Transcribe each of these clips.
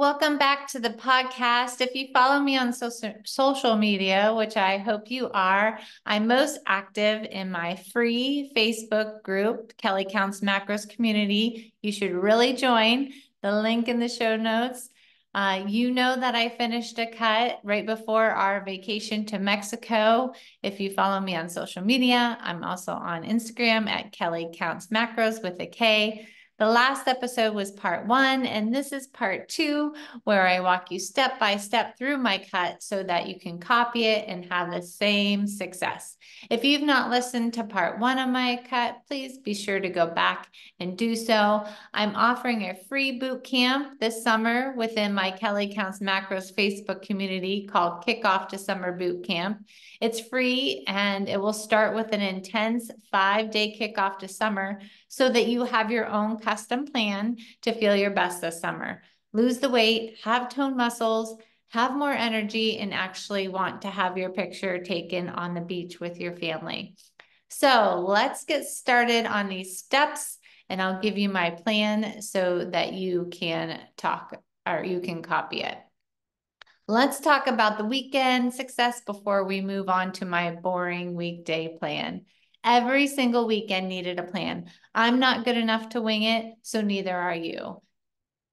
Welcome back to the podcast. If you follow me on social media, which I hope you are, I'm most active in my free Facebook group, Kelly Counts Macros Community. You should really join. The link in the show notes. You know that I finished a cut right before our vacation to Mexico. If you follow me on social media, I'm also on Instagram at Kelly Counts Macros with a K. The last episode was part 1, and this is part 2, where I walk you step by step through my cut so that you can copy it and have the same success. If you've not listened to part 1 of my cut, please be sure to go back and do so. I'm offering a free boot camp this summer within my Kelly Counts Macros Facebook community called Kickoff to Summer Boot Camp. It's free, and it will start with an intense 5-day kickoff to summer so that you have your own custom plan to feel your best this summer. Lose the weight, have toned muscles, have more energy, and actually want to have your picture taken on the beach with your family. So let's get started on these steps, and I'll give you my plan so that you can copy it. Let's talk about the weekend success before we move on to my boring weekday plan. Every single weekend needed a plan. I'm not good enough to wing it, so neither are you.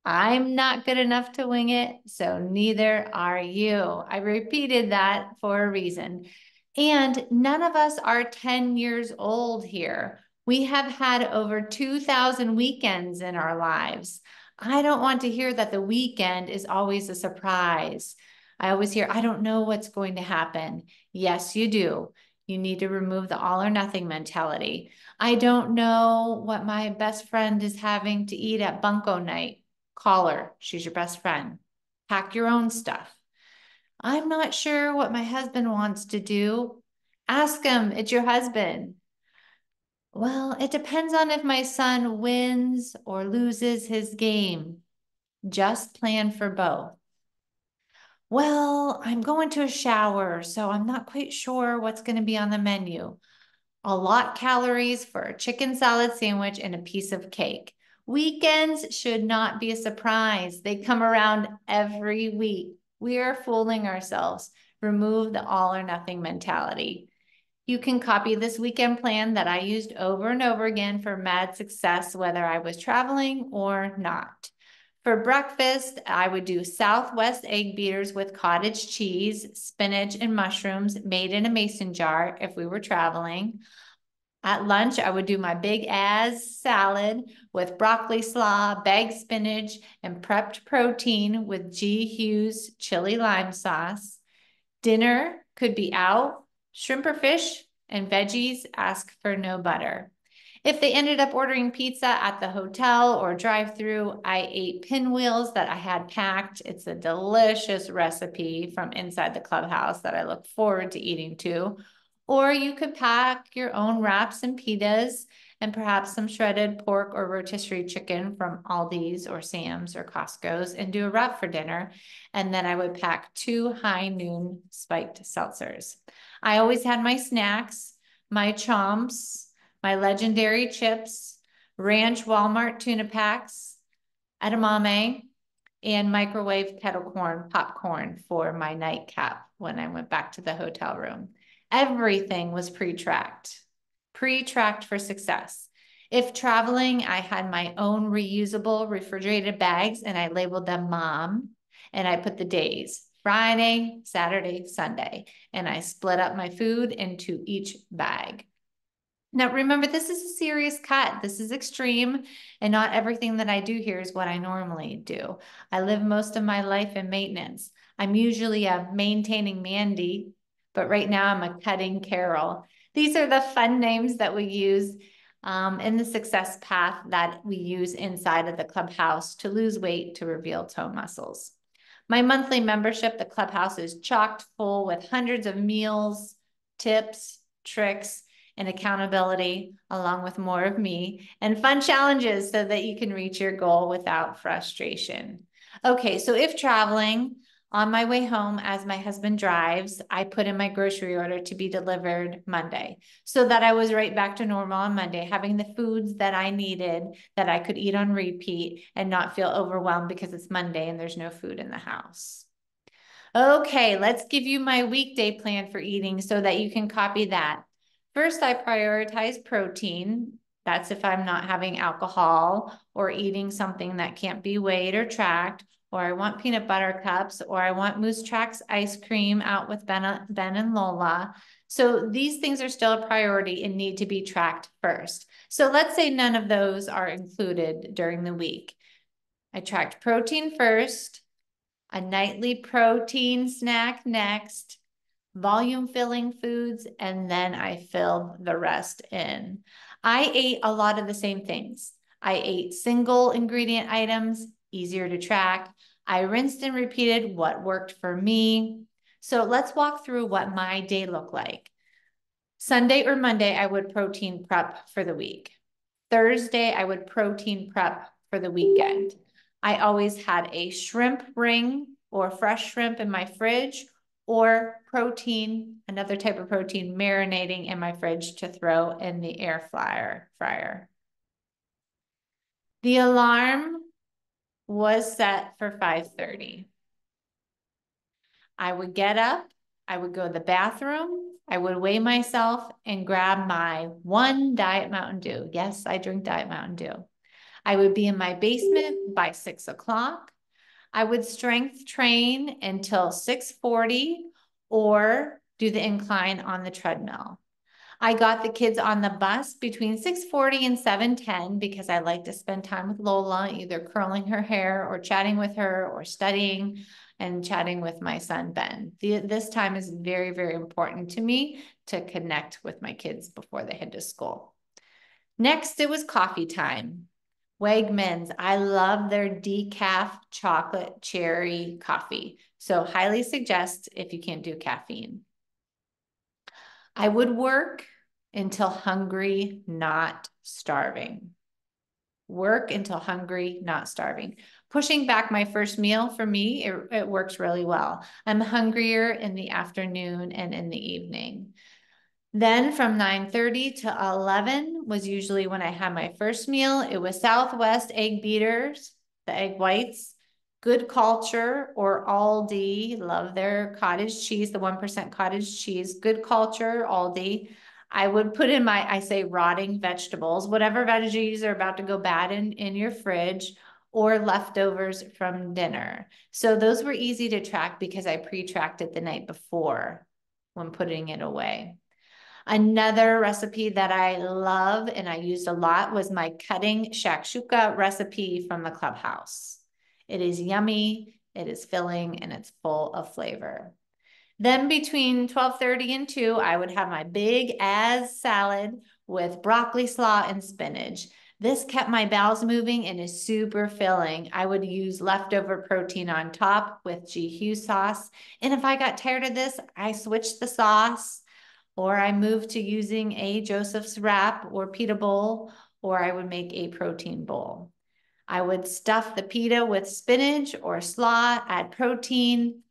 I'm not good enough to wing it, so neither are you. I repeated that for a reason. And none of us are 10 years old here. We have had over 2,000 weekends in our lives. I don't want to hear that the weekend is always a surprise. I always hear, I don't know what's going to happen. Yes, you do. You need to remove the all or nothing mentality. I don't know what my best friend is having to eat at bunko night. Call her. She's your best friend. Pack your own stuff. I'm not sure what my husband wants to do. Ask him. It's your husband. Well, it depends on if my son wins or loses his game. Just plan for both. Well, I'm going to a shower, so I'm not quite sure what's going to be on the menu. A lot calories for a chicken salad sandwich and a piece of cake. Weekends should not be a surprise. They come around every week. We are fooling ourselves. Remove the all or nothing mentality. You can copy this weekend plan that I used over and over again for mad success, whether I was traveling or not. For breakfast, I would do Southwest egg beaters with cottage cheese, spinach, and mushrooms made in a mason jar if we were traveling. At lunch, I would do my big ass salad with broccoli slaw, bagged spinach, and prepped protein with G. Hughes chili lime sauce. Dinner could be out, shrimp or fish, and veggies. Ask for no butter. If they ended up ordering pizza at the hotel or drive-through, I ate pinwheels that I had packed. It's a delicious recipe from inside the clubhouse that I look forward to eating too. Or you could pack your own wraps and pitas and perhaps some shredded pork or rotisserie chicken from Aldi's or Sam's or Costco's and do a wrap for dinner. And then I would pack 2 high noon spiked seltzers. I always had my snacks, my chomps, my legendary chips, ranch Walmart tuna packs, edamame, and microwave kettle corn popcorn for my nightcap when I went back to the hotel room. Everything was pre-tracked for success. If traveling, I had my own reusable refrigerated bags and I labeled them Mom, and I put the days, Friday, Saturday, Sunday, and I split up my food into each bag. Now, remember, this is a serious cut. This is extreme, and not everything that I do here is what I normally do. I live most of my life in maintenance. I'm usually a maintaining Mandy, but right now I'm a cutting Carol. These are the fun names that we use in the success path that we use inside of the clubhouse to lose weight to reveal toe muscles. My monthly membership, the clubhouse, is chocked full with hundreds of meals, tips, tricks, and accountability, along with more of me, and fun challenges so that you can reach your goal without frustration. Okay, so if traveling, On my way home, as my husband drives, I put in my grocery order to be delivered Monday so that I was right back to normal on Monday, having the foods that I needed that I could eat on repeat and not feel overwhelmed because it's Monday and there's no food in the house. Okay, let's give you my weekday plan for eating so that you can copy that. First, I prioritize protein. That's if I'm not having alcohol or eating something that can't be weighed or tracked, or I want peanut butter cups, or I want Moose Tracks ice cream out with Ben and Lola. So these things are still a priority and need to be tracked first. So let's say none of those are included during the week. I tracked protein first, a nightly protein snack next, volume filling foods, and then I filled the rest in. I ate a lot of the same things. I ate single ingredient items, easier to track. I rinsed and repeated what worked for me. So let's walk through what my day looked like. Sunday or Monday, I would protein prep for the week. Thursday, I would protein prep for the weekend. I always had a shrimp ring or fresh shrimp in my fridge, or protein, another type of protein marinating in my fridge to throw in the air fryer. The alarm was set for 5:30. I would get up, I would go to the bathroom, I would weigh myself and grab my one Diet Mountain Dew. Yes, I drink Diet Mountain Dew. I would be in my basement by 6 o'clock. I would strength train until 6:40 or do the incline on the treadmill. I got the kids on the bus between 6:40 and 7:10 because I like to spend time with Lola, either curling her hair or chatting with her or studying and chatting with my son, Ben. This time is very, very important to me to connect with my kids before they head to school. Next, it was coffee time. Wegmans, I love their decaf chocolate cherry coffee. So highly suggest if you can't do caffeine. I would work until hungry, not starving. Work until hungry, not starving. Pushing back my first meal for me, it works really well. I'm hungrier in the afternoon and in the evening. Then from 9:30 to 11 was usually when I had my first meal. It was Southwest egg beaters, the egg whites, Good Culture or Aldi. Love their cottage cheese, the 1% cottage cheese. Good Culture, Aldi. I would put in I say rotting vegetables, whatever veggies are about to go bad in your fridge, or leftovers from dinner. So those were easy to track because I pre-tracked it the night before when putting it away. Another recipe that I love and I used a lot was my cutting shakshuka recipe from the clubhouse. It is yummy, it is filling, and it's full of flavor. Then between 12:30 and 2, I would have my big as salad with broccoli slaw and spinach. This kept my bowels moving and is super filling. I would use leftover protein on top with GQ sauce. And if I got tired of this, I switched the sauce, or I moved to using a Joseph's wrap or pita bowl, or I would make a protein bowl. I would stuff the pita with spinach or slaw, add protein.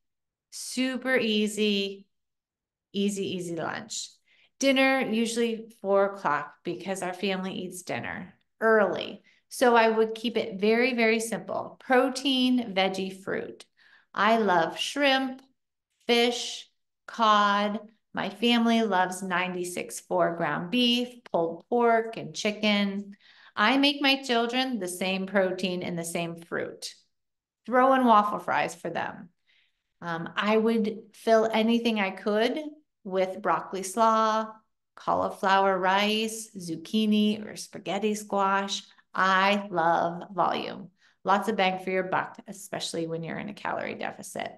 Super easy, easy lunch. Dinner, usually 4 o'clock because our family eats dinner early. So I would keep it very, very simple. Protein, veggie, fruit. I love shrimp, fish, cod. My family loves 96.4 ground beef, pulled pork, and chicken. I make my children the same protein and the same fruit. Throw in waffle fries for them. I would fill anything I could with broccoli slaw, cauliflower rice, zucchini, or spaghetti squash. I love volume. Lots of bang for your buck, especially when you're in a calorie deficit.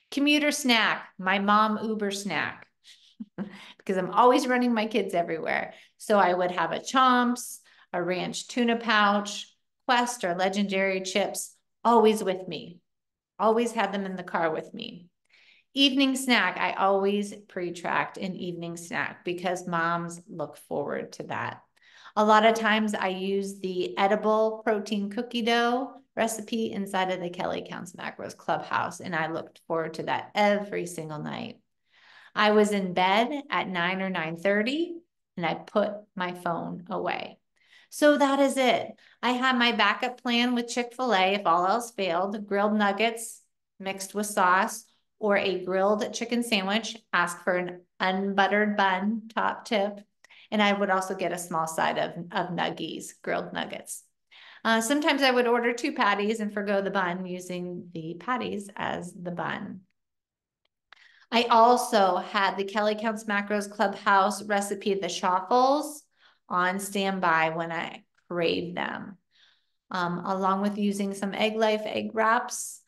Commuter snack, my mom Uber snack, because I'm always running my kids everywhere. So I would have a Chomps, a ranch tuna pouch, Quest or Legendary chips, always with me. Always had them in the car with me. Evening snack, I always pre-tracked an evening snack because moms look forward to that. A lot of times I use the edible protein cookie dough recipe inside of the Kelly Counts Macros Clubhouse, and I looked forward to that every single night. I was in bed at 9 or 9:30, and I put my phone away. So that is it. I had my backup plan with Chick-fil-A if all else failed, grilled nuggets mixed with sauce, or a grilled chicken sandwich. Ask for an unbuttered bun, top tip. And I would also get a small side of nuggies, grilled nuggets. Sometimes I would order 2 patties and forgo the bun, using the patties as the bun. I also had the Kelly Counts Macros Clubhouse recipe, the Shoffles, on standby when I crave them, along with using some Egg Life egg wraps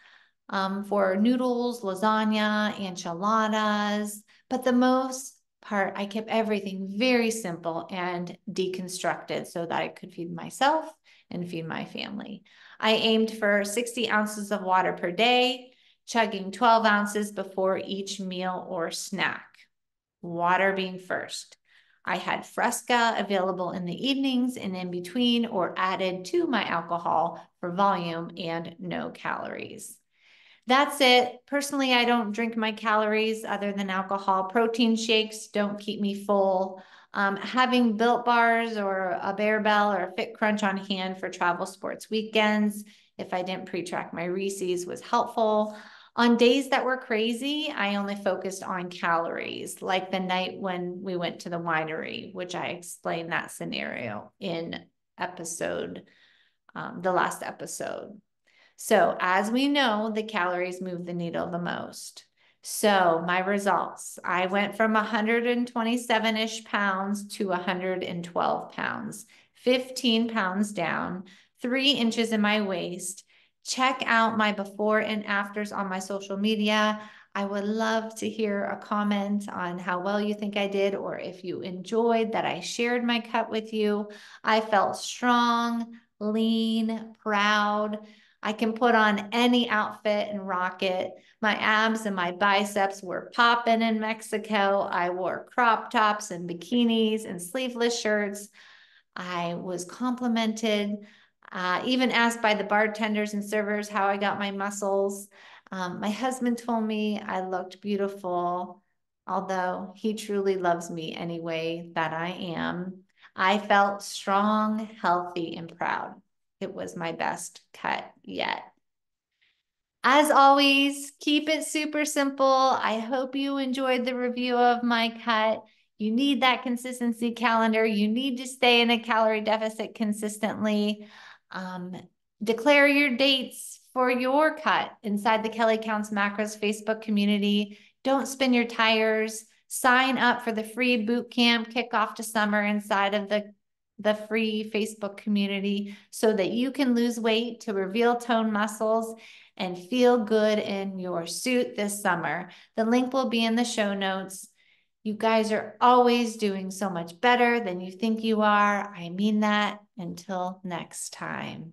for noodles, lasagna, enchiladas. But the most part, I kept everything very simple and deconstructed so that I could feed myself and feed my family. I aimed for 60 ounces of water per day, chugging 12 ounces before each meal or snack. Water being first. I had Fresca available in the evenings and in between, or added to my alcohol for volume and no calories. That's it. Personally, I don't drink my calories other than alcohol. Protein shakes don't keep me full. Having Built Bars or a Bear Bell or a Fit Crunch on hand for travel sports weekends, if I didn't pre-track my Reese's, was helpful. On days that were crazy, I only focused on calories, like the night when we went to the winery, which I explained that scenario in the last episode. So as we know, the calories move the needle the most. So my results, I went from 127-ish pounds to 112 pounds, 15 pounds down, 3 inches in my waist. Check out my before and afters on my social media. I would love to hear a comment on how well you think I did, or if you enjoyed that I shared my cut with you. I felt strong, lean, proud. I can put on any outfit and rock it. My abs and my biceps were popping in Mexico. I wore crop tops and bikinis and sleeveless shirts. I was complimented, even asked by the bartenders and servers how I got my muscles. My husband told me I looked beautiful, although he truly loves me anyway that I am. I felt strong, healthy, and proud. It was my best cut yet. As always, keep it super simple. I hope you enjoyed the review of my cut. You need that consistency calendar. You need to stay in a calorie deficit consistently. Declare your dates for your cut inside the Kelly Counts Macros Facebook community. Don't spin your tires. Sign up for the free bootcamp kickoff to summer inside of the free Facebook community so that you can lose weight to reveal toned muscles and feel good in your suit this summer. The link will be in the show notes. You guys are always doing so much better than you think you are. I mean that. Until next time.